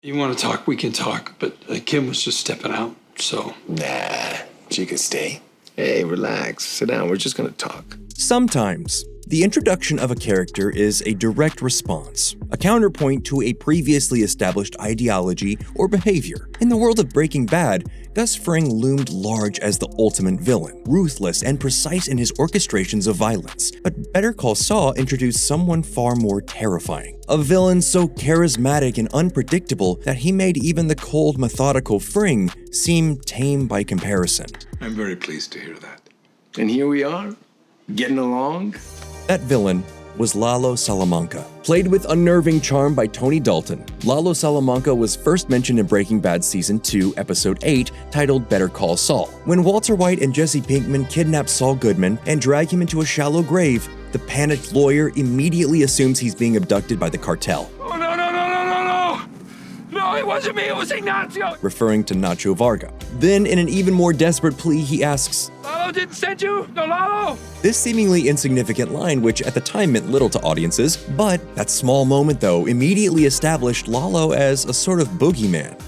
You want to talk, we can talk, but Kim was just stepping out, so. Nah, she could stay. Hey, relax, sit down, we're just gonna talk. Sometimes, the introduction of a character is a direct response, a counterpoint to a previously established ideology or behavior. In the world of Breaking Bad, Gus Fring loomed large as the ultimate villain, ruthless and precise in his orchestrations of violence. But Better Call Saul introduced someone far more terrifying, a villain so charismatic and unpredictable that he made even the cold, methodical Fring seem tame by comparison. I'm very pleased to hear that. And here we are, getting along. That villain was Lalo Salamanca. Played with unnerving charm by Tony Dalton, Lalo Salamanca was first mentioned in Breaking Bad Season 2, Episode 8, titled Better Call Saul. When Walter White and Jesse Pinkman kidnap Saul Goodman and drag him into a shallow grave, the panicked lawyer immediately assumes he's being abducted by the cartel. Oh, no! No, it wasn't me, it was Ignacio! Referring to Nacho Varga. Then, in an even more desperate plea, he asks, Lalo didn't send you? No, Lalo! This seemingly insignificant line, which at the time meant little to audiences, but that small moment, though, immediately established Lalo as a sort of boogeyman.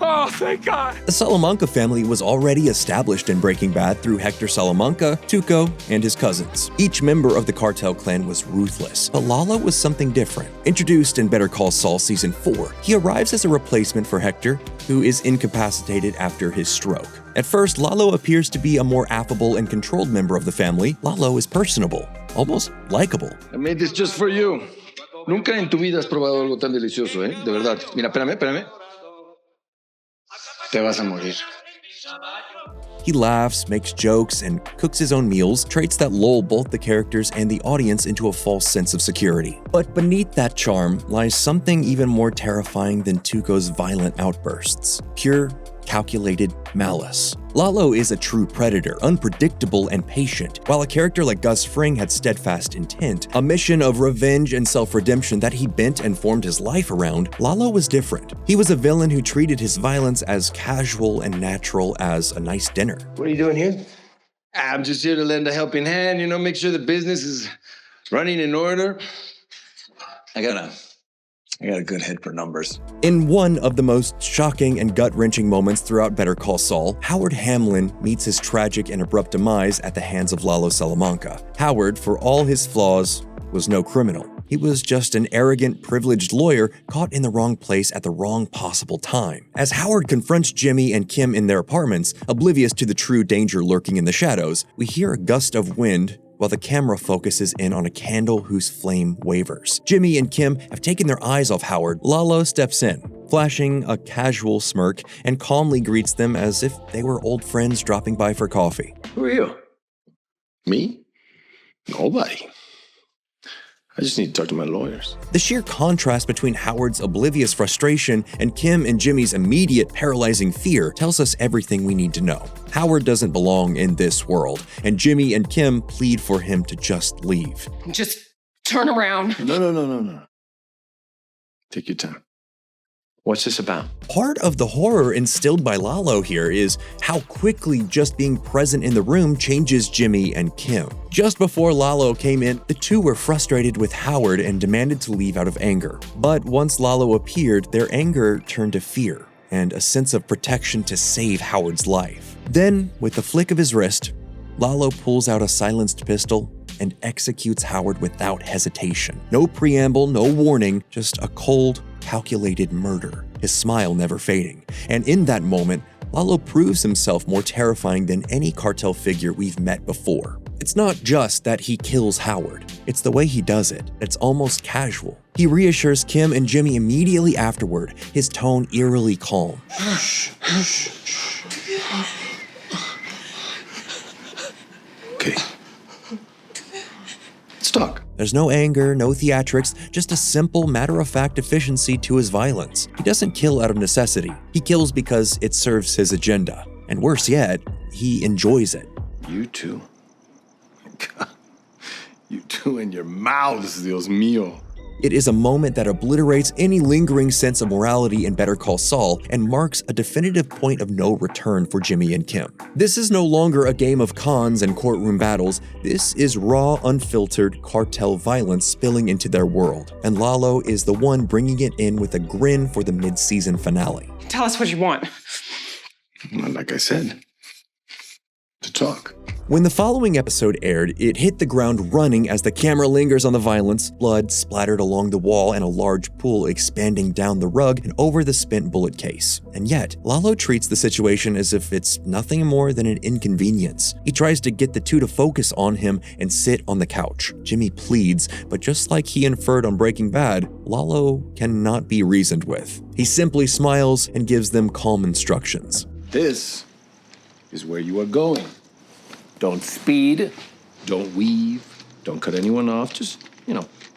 Oh, thank God! The Salamanca family was already established in Breaking Bad through Hector Salamanca, Tuco, and his cousins. Each member of the cartel clan was ruthless, but Lalo was something different. Introduced in Better Call Saul Season 4, he arrives as a replacement for Hector, who is incapacitated after his stroke. At first, Lalo appears to be a more affable and controlled member of the family. Lalo is personable, almost likable. I made this just for you. Nunca en tu vida has probado algo tan delicioso, ¿eh? De verdad. Mira, espérame. Te vas a morir. He laughs, makes jokes, and cooks his own meals, traits that lull both the characters and the audience into a false sense of security. But beneath that charm lies something even more terrifying than Tuco's violent outbursts. Pure, calculated malice. Lalo is a true predator, unpredictable and patient, while a character like Gus Fring had steadfast intent, a mission of revenge and self-redemption that he bent and formed his life around. Lalo was different. He was a villain who treated his violence as casual and natural as a nice dinner. What are you doing here? I'm just here to lend a helping hand, make sure the business is running in order. I got a good head for numbers. In one of the most shocking and gut-wrenching moments throughout Better Call Saul, Howard Hamlin meets his tragic and abrupt demise at the hands of Lalo Salamanca. Howard, for all his flaws, was no criminal. He was just an arrogant, privileged lawyer caught in the wrong place at the wrong possible time. As Howard confronts Jimmy and Kim in their apartments, oblivious to the true danger lurking in the shadows, we hear a gust of wind while the camera focuses in on a candle whose flame wavers. Jimmy and Kim have taken their eyes off Howard. Lalo steps in, flashing a casual smirk, and calmly greets them as if they were old friends dropping by for coffee. Who are you? Me? Nobody. I just need to talk to my lawyers. The sheer contrast between Howard's oblivious frustration and Kim and Jimmy's immediate paralyzing fear tells us everything we need to know. Howard doesn't belong in this world, and Jimmy and Kim plead for him to just leave. Just turn around. No. Take your time. What's this about? Part of the horror instilled by Lalo here is how quickly just being present in the room changes Jimmy and Kim. Just before Lalo came in, the two were frustrated with Howard and demanded to leave out of anger. But once Lalo appeared, their anger turned to fear and a sense of protection to save Howard's life. Then, with the flick of his wrist, Lalo pulls out a silenced pistol and executes Howard without hesitation. No preamble, no warning, just a cold, calculated murder, his smile never fading. And in that moment, Lalo proves himself more terrifying than any cartel figure we've met before. It's not just that he kills Howard, it's the way he does it. It's almost casual. He reassures Kim and Jimmy immediately afterward, his tone eerily calm. Okay. Let's talk. There's no anger, no theatrics, just a simple, matter-of-fact efficiency to his violence. He doesn't kill out of necessity. He kills because it serves his agenda. And worse yet, he enjoys it. You two and your mouths, Dios mío. It is a moment that obliterates any lingering sense of morality in Better Call Saul and marks a definitive point of no return for Jimmy and Kim. This is no longer a game of cons and courtroom battles. This is raw, unfiltered cartel violence spilling into their world, and Lalo is the one bringing it in with a grin for the mid-season finale. Tell us what you want. Well, like I said, to talk. When the following episode aired, it hit the ground running as the camera lingers on the violence, blood splattered along the wall and a large pool expanding down the rug and over the spent bullet case. And yet, Lalo treats the situation as if it's nothing more than an inconvenience. He tries to get the two to focus on him and sit on the couch. Jimmy pleads, but just like he inferred on Breaking Bad, Lalo cannot be reasoned with. He simply smiles and gives them calm instructions. This is where you are going. Don't speed, don't weave, don't cut anyone off, just,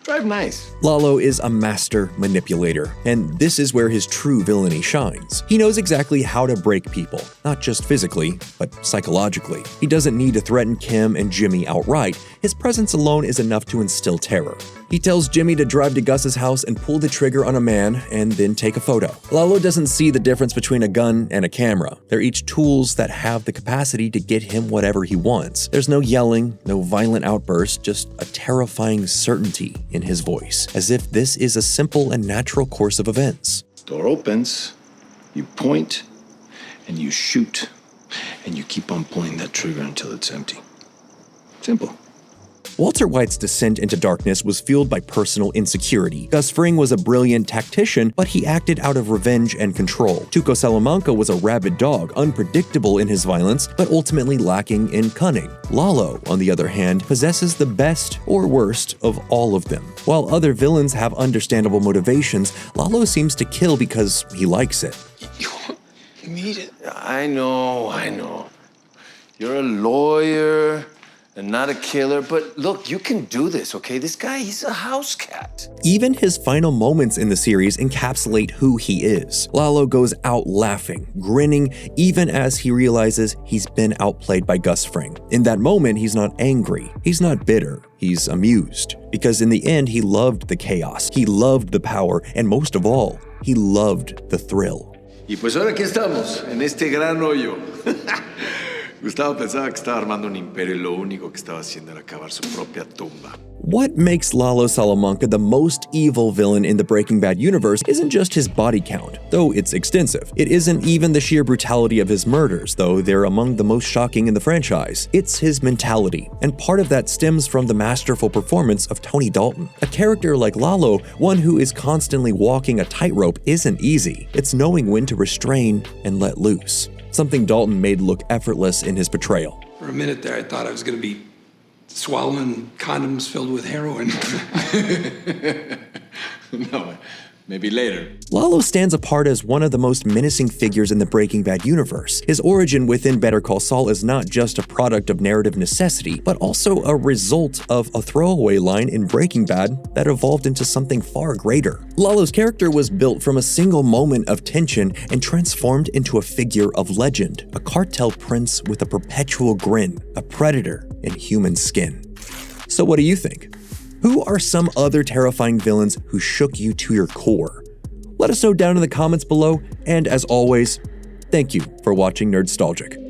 drive nice. Lalo is a master manipulator, and this is where his true villainy shines. He knows exactly how to break people, not just physically, but psychologically. He doesn't need to threaten Kim and Jimmy outright. His presence alone is enough to instill terror. He tells Jimmy to drive to Gus's house and pull the trigger on a man and then take a photo. Lalo doesn't see the difference between a gun and a camera. They're each tools that have the capacity to get him whatever he wants. There's no yelling, no violent outbursts, just a terrifying certainty in his voice, as if this is a simple and natural course of events. Door opens, you point, and you shoot. And you keep on pulling that trigger until it's empty. Simple. Walter White's descent into darkness was fueled by personal insecurity. Gus Fring was a brilliant tactician, but he acted out of revenge and control. Tuco Salamanca was a rabid dog, unpredictable in his violence, but ultimately lacking in cunning. Lalo, on the other hand, possesses the best or worst of all of them. While other villains have understandable motivations, Lalo seems to kill because he likes it. You need it. I know. You're a lawyer and not a killer, but look, you can do this, okay? This guy, he's a house cat. Even his final moments in the series encapsulate who he is. Lalo goes out laughing, grinning, even as he realizes he's been outplayed by Gus Fring. In that moment, he's not angry. He's not bitter. He's amused. Because in the end, he loved the chaos. He loved the power. And most of all, he loved the thrill. Y pues ahora aquí estamos, en este gran hoyo. Gustavo pensaba que estaba armando un imperio y lo único que estaba haciendo era cavar su propia tumba. What makes Lalo Salamanca the most evil villain in the Breaking Bad universe isn't just his body count, though it's extensive. It isn't even the sheer brutality of his murders, though they're among the most shocking in the franchise. It's his mentality, and part of that stems from the masterful performance of Tony Dalton. A character like Lalo, one who is constantly walking a tightrope, isn't easy. It's knowing when to restrain and let loose. Something Dalton made look effortless in his portrayal. For a minute there, I thought I was going to be swallowing condoms filled with heroin. No, maybe later. Lalo stands apart as one of the most menacing figures in the Breaking Bad universe. His origin within Better Call Saul is not just a product of narrative necessity, but also a result of a throwaway line in Breaking Bad that evolved into something far greater. Lalo's character was built from a single moment of tension and transformed into a figure of legend, a cartel prince with a perpetual grin, a predator in human skin. So what do you think? Who are some other terrifying villains who shook you to your core? Let us know down in the comments below, and as always, thank you for watching Nerdstalgic.